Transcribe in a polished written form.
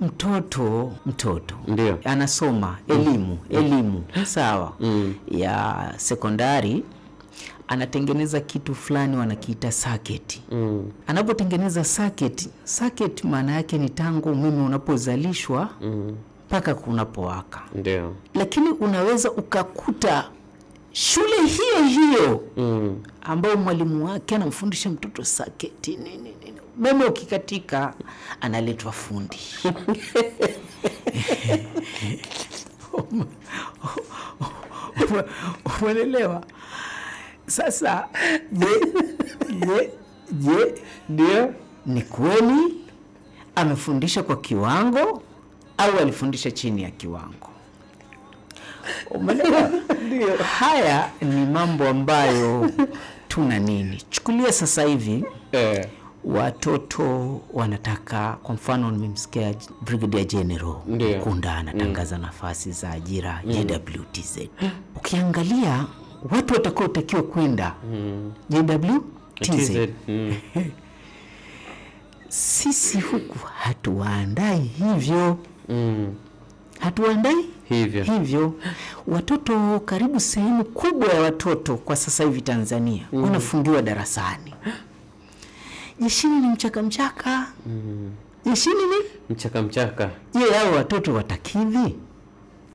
mtoto ndio anasoma elimu sawa ya sekondari, anatengeneza kitu fulani wanakiita circuit. Anapotengeneza circuit maana yake ni tangu umeme unapozalishwa mpaka kunapowaka. Ndio. Lakini unaweza ukakuta shule hiyo ambayo mwalimu wake anamfundisha mtoto circuit nini, umeme ukikatika analetwa fundi. Umeelewa? Sasa Ndio. Ni kweli amefundisha kwa kiwango au alifundisha chini ya kiwango? Umeelewa? Ndio. Haya ni mambo ambayo tuna nini. Chukulia sasa hivi watoto wanataka, kwa mfano nimemsikia Brigadier General Kunda anatangaza nafasi za ajira JWTZ. Ukiangalia watu watakaotakiwa kwenda JWTZ, sisi huku hatuwaandai hivyo. Hatuwaandai hivyo. Watoto, karibu sehemu kubwa ya watoto kwa sasa hivi Tanzania wanafungiwa darasani. Jeshini ni mchaka. Jeshini ni mchaka. Je, hao watoto watakidhi?